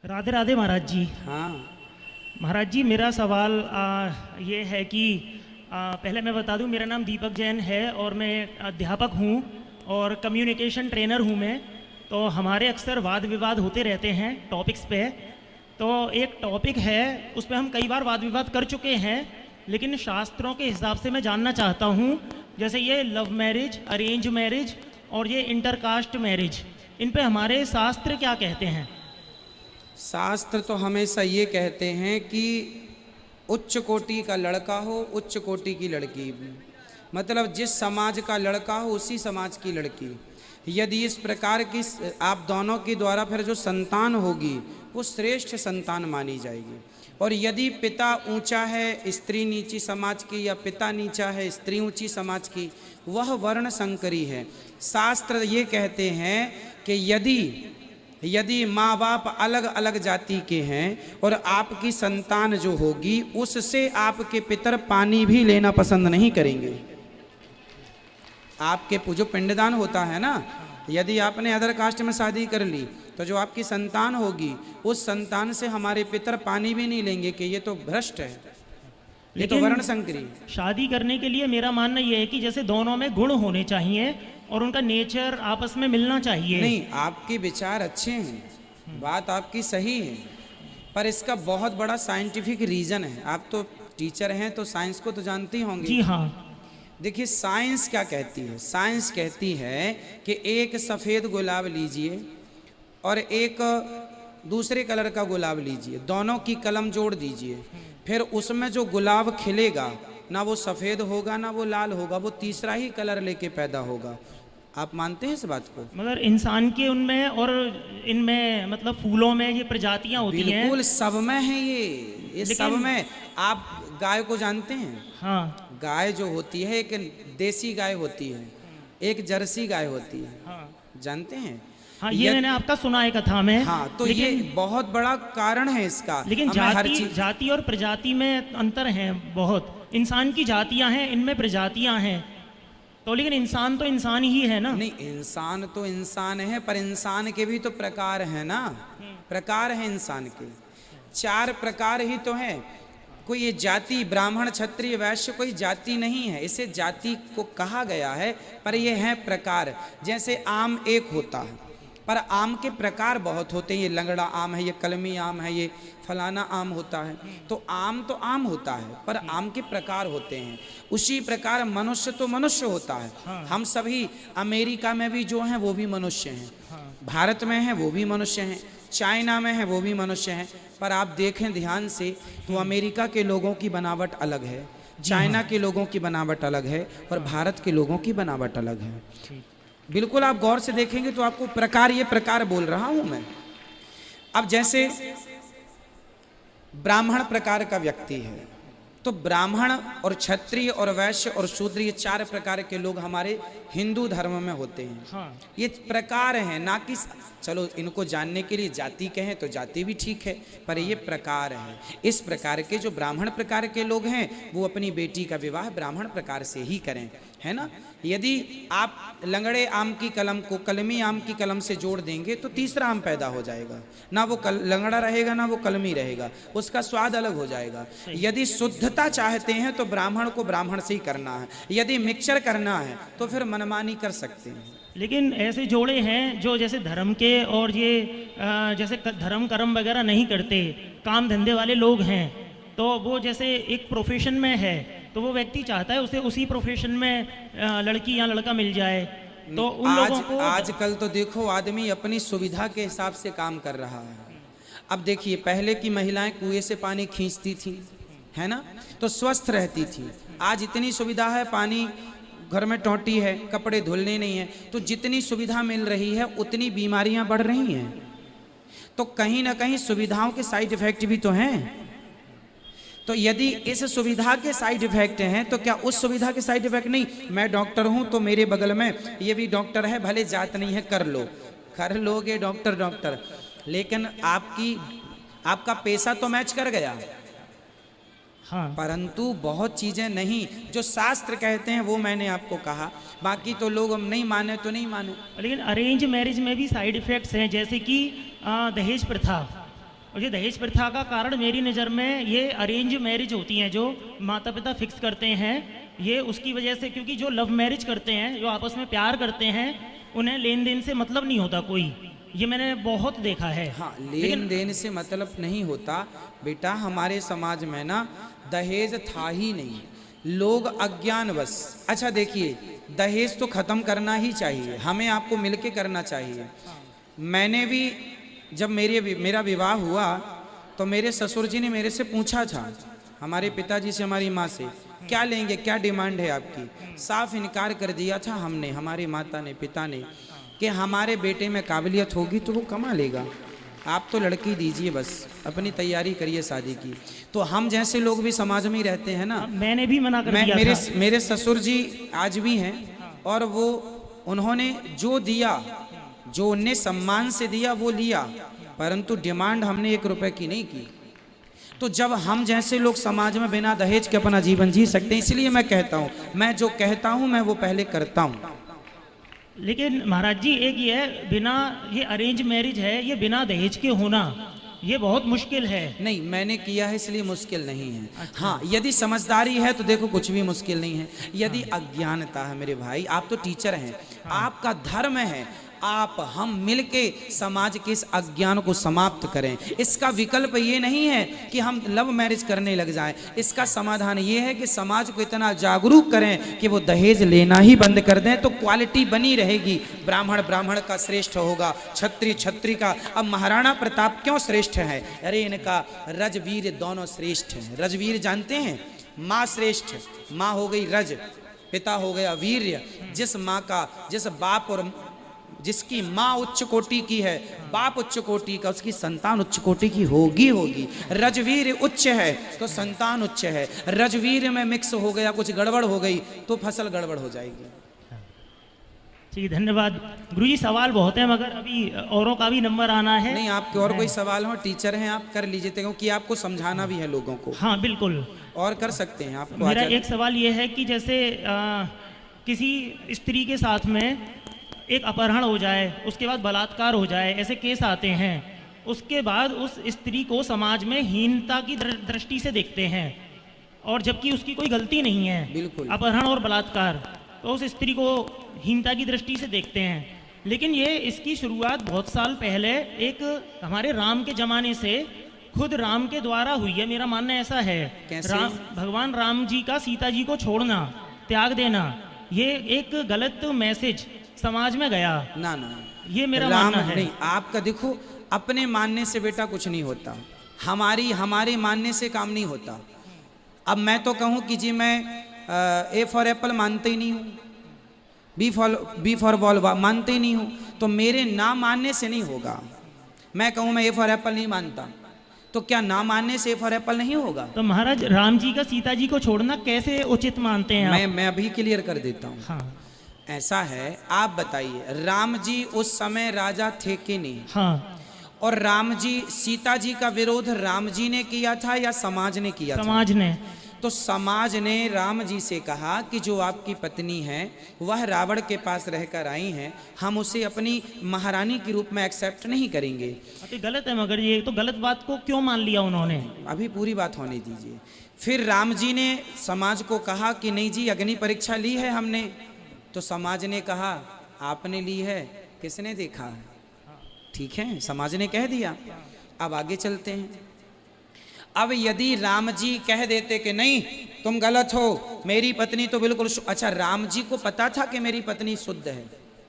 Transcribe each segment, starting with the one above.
राधे राधे महाराज जी। हाँ। महाराज जी मेरा सवाल ये है कि पहले मैं बता दूं, मेरा नाम दीपक जैन है और मैं अध्यापक हूं और कम्युनिकेशन ट्रेनर हूं मैं। तो हमारे अक्सर वाद विवाद होते रहते हैं टॉपिक्स पे। तो एक टॉपिक है उस पर हम कई बार वाद विवाद कर चुके हैं, लेकिन शास्त्रों के हिसाब से मैं जानना चाहता हूं, जैसे ये लव मैरिज, अरेंज मैरिज और ये इंटरकास्ट मैरिज, इन पे हमारे शास्त्र क्या कहते हैं? शास्त्र तो हमेशा ये कहते हैं कि उच्च कोटि का लड़का हो, उच्च कोटि की लड़की, मतलब जिस समाज का लड़का हो उसी समाज की लड़की। यदि इस प्रकार की आप दोनों के द्वारा फिर जो संतान होगी वो श्रेष्ठ संतान मानी जाएगी। और यदि पिता ऊंचा है स्त्री नीची समाज की, या पिता नीचा है स्त्री ऊंची समाज की, वह वर्ण संकरी है। शास्त्र ये कहते हैं कि यदि माँ बाप अलग अलग जाति के हैं और आपकी संतान जो होगी उससे आपके पितर पानी भी लेना पसंद नहीं करेंगे। आपके जो पिंडदान होता है ना, यदि आपने अदर कास्ट में शादी कर ली तो जो आपकी संतान होगी उस संतान से हमारे पितर पानी भी नहीं लेंगे कि ये तो भ्रष्ट है, ये तो वर्ण संकरी। शादी करने के लिए मेरा मानना यह है कि जैसे दोनों में गुण होने चाहिए और उनका नेचर आपस में मिलना चाहिए। नहीं, आपके विचार अच्छे हैं, बात आपकी सही है, पर इसका बहुत बड़ा साइंटिफिक रीजन है। आप तो टीचर हैं तो साइंस को तो जानते ही होंगे। जी हाँ। देखिए साइंस क्या कहती है। साइंस कहती है कि एक सफ़ेद गुलाब लीजिए और एक दूसरे कलर का गुलाब लीजिए, दोनों की कलम जोड़ दीजिए, फिर उसमें जो गुलाब खिलेगा ना वो सफ़ेद होगा ना वो लाल होगा, वो तीसरा ही कलर लेके पैदा होगा। आप मानते हैं इस बात को? मगर इंसान के उनमें और इनमें मतलब फूलों में ये प्रजातियां होती हैं। बिल्कुल सब में है ये सब में। आप गाय को जानते हैं? हाँ। गाय जो होती है एक देसी गाय होती है, एक जर्सी गाय होती है। हाँ। जानते हैं? हाँ, ये मैंने आपका सुना है कथा में। हाँ, तो ये बहुत बड़ा कारण है इसका। लेकिन जाति और प्रजाति में अंतर है बहुत। इंसान की जातियां हैं, इनमें प्रजातियां हैं, तो लेकिन इंसान तो इंसान ही है ना। नहीं, इंसान तो इंसान है, पर इंसान के भी तो प्रकार है ना। प्रकार है इंसान के, 4 प्रकार ही तो है। कोई ये जाति ब्राह्मण क्षत्रिय वैश्य कोई जाति नहीं है, इसे जाति को कहा गया है, पर ये है प्रकार। जैसे आम एक होता है पर आम के प्रकार बहुत होते हैं। ये लंगड़ा आम है, ये कलमी आम है, ये फलाना आम होता है। तो आम होता है पर आम के प्रकार होते हैं। उसी प्रकार मनुष्य तो मनुष्य होता है। हाँ। हम सभी अमेरिका में भी जो हैं वो भी मनुष्य हैं। हाँ। भारत में हैं वो भी मनुष्य हैं, चाइना में हैं वो भी मनुष्य हैं। पर आप देखें ध्यान से तो अमेरिका के लोगों की बनावट अलग है, चाइना के लोगों की बनावट अलग है और भारत के लोगों की बनावट अलग है। बिल्कुल आप गौर से देखेंगे तो आपको प्रकार, ये प्रकार बोल रहा हूं मैं। अब जैसे ब्राह्मण प्रकार का व्यक्ति है तो ब्राह्मण और क्षत्रिय और वैश्य और शूद्र, ये 4 प्रकार के लोग हमारे हिंदू धर्म में होते हैं। हाँ। ये प्रकार हैं, ना कि चलो इनको जानने के लिए जाति कहें तो जाति भी ठीक है, पर ये प्रकार है। इस प्रकार के जो ब्राह्मण प्रकार के लोग हैं वो अपनी बेटी का विवाह ब्राह्मण प्रकार से ही करें, है ना। यदि आप लंगड़े आम की कलम को कलमी आम की कलम से जोड़ देंगे तो तीसरा आम पैदा हो जाएगा, ना वो लंगड़ा रहेगा ना वो कलमी रहेगा, उसका स्वाद अलग हो जाएगा। यदि शुद्धता चाहते हैं तो ब्राह्मण को ब्राह्मण से ही करना है, यदि मिक्सचर करना है तो फिर मनमानी कर सकते हैं। लेकिन ऐसे जोड़े हैं जो जैसे धर्म के और ये जैसे धर्म कर्म वगैरह नहीं करते, काम धंधे वाले लोग हैं, तो वो जैसे एक प्रोफेशन में है तो वो व्यक्ति चाहता है उसे उसी प्रोफेशन में लड़की या लड़का मिल जाए, तो उन लोगों को आजकल तो देखो आदमी अपनी सुविधा के हिसाब से काम कर रहा है। अब देखिए पहले की महिलाएं कुएं से पानी खींचती थी, है ना, तो स्वस्थ रहती थी। आज इतनी सुविधा है, पानी घर में टोटी है, कपड़े धुलने नहीं है, तो जितनी सुविधा मिल रही है उतनी बीमारियां बढ़ रही हैं। तो कहीं ना कहीं सुविधाओं के साइड इफेक्ट भी तो हैं। तो यदि इस सुविधा के साइड इफेक्ट हैं तो क्या उस सुविधा के साइड इफेक्ट नहीं? मैं डॉक्टर हूं तो मेरे बगल में ये भी डॉक्टर है, भले जात नहीं है, कर लोगे डॉक्टर, लेकिन आपका पैसा तो मैच कर गया। हाँ। परंतु बहुत चीजें नहीं, जो शास्त्र कहते हैं वो मैंने आपको कहा, बाकी तो लोग हम नहीं माने तो नहीं माने। लेकिन अरेंज मैरिज में भी साइड इफेक्ट्स हैं, जैसे कि दहेज प्रथा। और ये दहेज प्रथा का कारण मेरी नज़र में ये अरेंज मैरिज होती हैं जो माता पिता फिक्स करते हैं, ये उसकी वजह से, क्योंकि जो लव मैरिज करते हैं, जो आपस में प्यार करते हैं, उन्हें लेन देन से मतलब नहीं होता कोई, ये मैंने बहुत देखा है। हाँ, लेन देन से मतलब नहीं होता बेटा। हमारे समाज में ना दहेज था ही नहीं, लोग अज्ञानवश। अच्छा देखिए, दहेज तो खत्म करना ही चाहिए, हमें आपको मिलके करना चाहिए। मैंने भी जब मेरा विवाह हुआ तो मेरे ससुर जी ने मेरे से पूछा था, हमारे पिताजी से, हमारी माँ से, क्या लेंगे, क्या डिमांड है आपकी। साफ इनकार कर दिया था हमने, हमारी माता ने, पिता ने, कि हमारे बेटे में काबिलियत होगी तो वो कमा लेगा, आप तो लड़की दीजिए, बस अपनी तैयारी करिए शादी की। तो हम जैसे लोग भी समाज में ही रहते हैं ना। मैंने भी मना कर दिया था। मेरे ससुर जी आज भी हैं, और वो उन्होंने जो दिया, जो उन्हें सम्मान से दिया वो लिया, परंतु डिमांड हमने 1 रुपए की नहीं की। तो जब हम जैसे लोग समाज में बिना दहेज के अपना जीवन जी सकते हैं, इसलिए मैं कहता हूँ, मैं जो कहता हूँ मैं वो पहले करता हूँ। लेकिन महाराज जी एक ये है, बिना, ये अरेंज मैरिज है, ये बिना दहेज के होना ये बहुत मुश्किल है। नहीं, मैंने किया है इसलिए मुश्किल नहीं है। अच्छा। हाँ, यदि समझदारी है तो देखो कुछ भी मुश्किल नहीं है। यदि अज्ञानता है मेरे भाई, आप तो टीचर हैं, आपका धर्म है, आप हम मिलके समाज के इस अज्ञान को समाप्त करें। इसका विकल्प ये नहीं है कि हम लव मैरिज करने लग जाएं, इसका समाधान ये है कि समाज को इतना जागरूक करें कि वो दहेज लेना ही बंद कर दें, तो क्वालिटी बनी रहेगी। ब्राह्मण ब्राह्मण का श्रेष्ठ होगा, क्षत्रिय क्षत्रिय का। अब महाराणा प्रताप क्यों श्रेष्ठ है? अरे इनका रजवीर दोनों श्रेष्ठ हैं। रजवीर जानते हैं, माँ श्रेष्ठ, माँ हो गई रज, पिता हो गया वीर्य। जिस माँ का, जिस बाप और जिसकी माँ उच्च कोटि की है, बाप उच्च कोटि का, उसकी संतान उच्च कोटि की होगी। रजवीर उच्च है तो संतान उच्च है। रजवीर में मिक्स हो गया, कुछ गड़बड़ हो गई तो फसल गड़बड़ हो जाएगी। ठीक, धन्यवाद गुरुजी। सवाल बहुत है मगर अभी औरों का भी नंबर आना है। नहीं, आपके और कोई सवाल हो, टीचर हैं आप, कर लीजिए, क्योंकि आपको समझाना भी है लोगों को। हाँ बिल्कुल, और कर सकते हैं आपको। मेरा एक सवाल ये है कि जैसे किसी स्त्री के साथ में एक अपहरण हो जाए, उसके बाद बलात्कार हो जाए, ऐसे केस आते हैं, उसके बाद उस स्त्री को समाज में हीनता की दृष्टि से देखते हैं, और जबकि उसकी कोई गलती नहीं है, बिल्कुल, अपहरण और बलात्कार, तो उस स्त्री को हीनता की दृष्टि से देखते हैं। लेकिन ये इसकी शुरुआत बहुत साल पहले एक हमारे राम के जमाने से खुद राम के द्वारा हुई है, मेरा मानना ऐसा है। भगवान राम जी का सीता जी को छोड़ना, त्याग देना, ये एक गलत मैसेज समाज में गया। ना ना, ये मेरा मानना है। नहीं, आपका देखो, अपने मानने से बेटा कुछ नहीं होता, हमारे मानने से काम नहीं होता। अब मैं तो कहूँ कि जी मैं ए फॉर एप्पल मानते ही नहीं हूँ, बी फॉर बॉल मानते ही नहीं हूँ, तो मेरे ना मानने से नहीं होगा। मैं कहूँ मैं ए फॉर एप्पल नहीं मानता, तो क्या ना मानने से ए फॉर एप्पल नहीं होगा? तो महाराज राम जी का सीता जी को छोड़ना कैसे उचित मानते हैं? मैं अभी क्लियर कर देता हूँ। हाँ, ऐसा है, आप बताइए, राम जी उस समय राजा थे कि नहीं? हाँ। और राम जी, सीता जी का विरोध राम जी ने किया था या समाज ने किया? समाज ने। तो समाज ने राम जी से कहा कि जो आपकी पत्नी है वह रावण के पास रहकर आई हैं, हम उसे अपनी महारानी के रूप में एक्सेप्ट नहीं करेंगे। तो गलत है, मगर ये तो गलत बात को क्यों मान लिया उन्होंने? अभी पूरी बात होने दीजिए। फिर राम जी ने समाज को कहा कि नहीं जी, अग्नि परीक्षा ली है हमने। तो समाज ने कहा आपने ली है, किसने देखा है? ठीक है, समाज ने कह दिया। अब आगे चलते हैं। अब यदि राम जी कह देते कि नहीं तुम गलत हो, मेरी पत्नी तो बिल्कुल, अच्छा राम जी को पता था कि मेरी पत्नी शुद्ध है,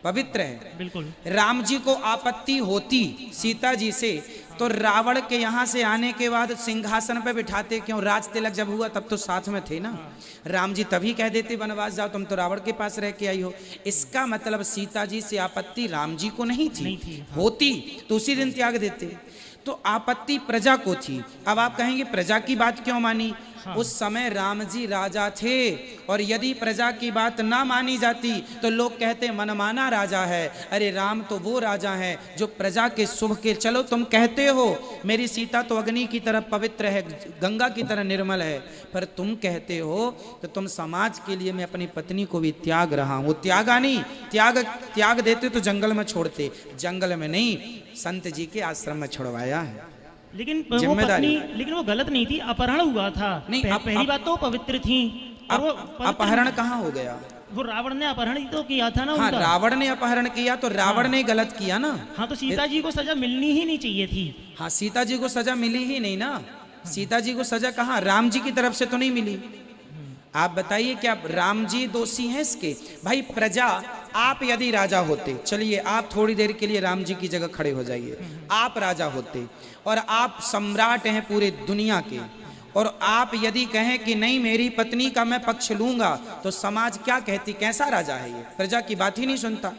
पवित्र है, बिल्कुल। राम जी को आपत्ति होती सीता जी से, तो रावण के यहाँ से आने के बाद सिंहासन पे बिठाते क्यों? राज तिलक जब हुआ तब तो साथ में थे ना। राम जी तभी कह देते वनवास जाओ, तुम तो रावण के पास रह के आई हो। इसका मतलब सीता जी से आपत्ति राम जी को नहीं थी, होती तो उसी दिन त्याग देते। तो आपत्ति प्रजा को थी। अब आप कहेंगे प्रजा की बात क्यों मानी? हाँ। उस समय राम जी राजा थे, और यदि प्रजा की बात ना मानी जाती तो लोग कहते मनमाना राजा है। अरे राम तो वो राजा है जो प्रजा के शुभ के, चलो तुम कहते हो मेरी सीता तो अग्नि की तरह पवित्र है, गंगा की तरह निर्मल है, पर तुम कहते हो तो तुम समाज के लिए मैं अपनी पत्नी को भी त्याग रहा हूँ। त्यागा नहीं, त्याग देते तो जंगल में छोड़ते, जंगल में नहीं, संत जी के आश्रम में छुड़वाया है। लेकिन वो जिम्मेदारी। पत्नी, लेकिन वो गलत नहीं थी, अपहरण हुआ था। नहीं, पहली बात तो वो पवित्र थी, और वो अपहरण कहाँ हो गया? वो रावण ने अपहरण ही तो किया था ना हाँ, उनका। रावण ने अपहरण किया तो रावण ने गलत किया ना। हाँ, तो सीता जी को सजा मिलनी ही नहीं चाहिए थी। हाँ, सीता जी को सजा मिली ही नहीं ना। सीता जी को सजा कहाँ, राम जी की तरफ से तो नहीं मिली। आप बताइए क्या राम जी दोषी हैं इसके? भाई प्रजा, आप यदि राजा होते, चलिए आप थोड़ी देर के लिए राम जी की जगह खड़े हो जाइए, आप राजा होते और आप सम्राट हैं पूरे दुनिया के, और आप यदि कहें कि नहीं मेरी पत्नी का मैं पक्ष लूंगा, तो समाज क्या कहती? कैसा राजा है ये? प्रजा की बात ही नहीं सुनता।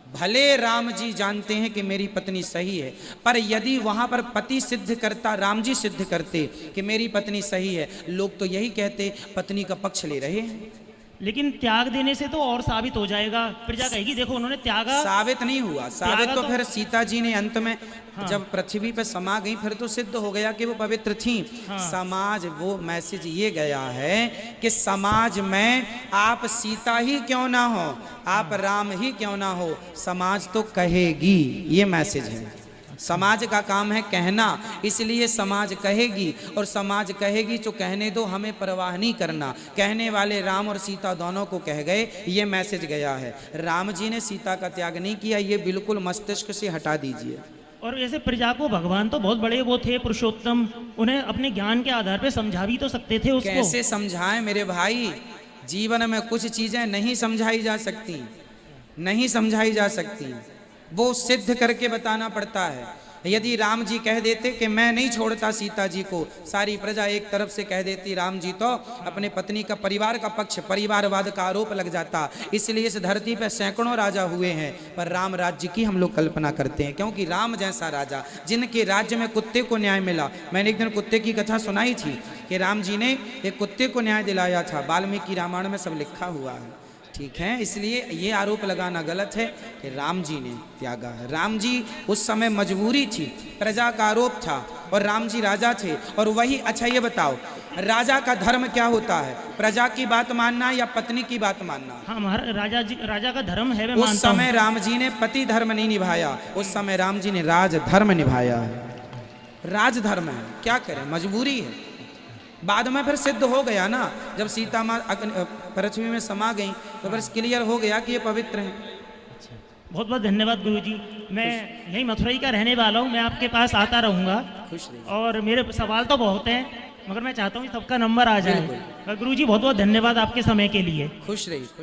भले राम जी जानते हैं कि मेरी पत्नी सही है, पर यदि वहां पर पति सिद्ध करता, राम जी सिद्ध करते कि मेरी पत्नी सही है, लोग तो यही कहते पत्नी का पक्ष ले रहे हैं। लेकिन त्याग देने से तो और साबित हो जाएगा, प्रजा कहेगी देखो उन्होंने त्यागा। साबित नहीं हुआ, साबित तो फिर सीता जी ने अंत में हाँ। जब पृथ्वी पर समा गई, फिर तो सिद्ध हो गया कि वो पवित्र थी। हाँ। समाज, वो मैसेज ये गया है कि समाज में आप सीता ही क्यों ना हो, आप राम ही क्यों ना हो, समाज तो कहेगी। ये मैसेज है। समाज का काम है कहना, इसलिए समाज कहेगी, और समाज कहेगी तो कहने दो, हमें परवाह नहीं करना। कहने वाले राम और सीता दोनों को कह गए, ये मैसेज गया है। राम जी ने सीता का त्याग नहीं किया, ये बिल्कुल मस्तिष्क से हटा दीजिए। और ऐसे प्रजा को भगवान तो बहुत बड़े वो थे, पुरुषोत्तम, उन्हें अपने ज्ञान के आधार पे समझा भी तो सकते थे उसको। कैसे समझाएं मेरे भाई? जीवन में कुछ चीजें नहीं समझाई जा सकती, नहीं समझाई जा सकती, वो सिद्ध करके बताना पड़ता है। यदि राम जी कह देते कि मैं नहीं छोड़ता सीता जी को, सारी प्रजा एक तरफ से कह देती राम जी तो अपने पत्नी का, परिवार का पक्ष, परिवारवाद का आरोप लग जाता। इसलिए इस धरती पर सैकड़ों राजा हुए हैं, पर राम राज्य की हम लोग कल्पना करते हैं, क्योंकि राम जैसा राजा, जिनके राज्य में कुत्ते को न्याय मिला। मैंने एक दिन कुत्ते की कथा सुनाई थी कि राम जी ने एक कुत्ते को न्याय दिलाया था, वाल्मीकि रामायण में सब लिखा हुआ है, ठीक है। इसलिए ये आरोप लगाना गलत है कि राम जी ने त्यागा है। राम जी उस समय मजबूरी थी, प्रजा का आरोप था, और राम जी राजा थे। और वही, अच्छा ये बताओ, राजा का धर्म क्या होता है? प्रजा की बात मानना या पत्नी की बात मानना? हाँ, हमारा राजा का धर्म है, मैं उस मानता समय हूँ। राम जी ने पति धर्म नहीं निभाया, उस समय राम जी ने राज धर्म निभाया है। राज धर्म है, क्या करें, मजबूरी है। बाद में फिर सिद्ध हो गया ना, जब सीता माँ पृथ्वी में समा गई तो फिर क्लियर हो गया कि ये पवित्र हैं। बहुत बहुत धन्यवाद गुरुजी। मैं यही मथुरई का रहने वाला हूँ, मैं आपके पास आता रहूँगा, खुश रहिए। और मेरे सवाल तो बहुत हैं, मगर मैं चाहता हूँ कि सबका नंबर आ जाए। बिल्कुल। गुरुजी बहुत बहुत धन्यवाद आपके समय के लिए। खुश रहिए।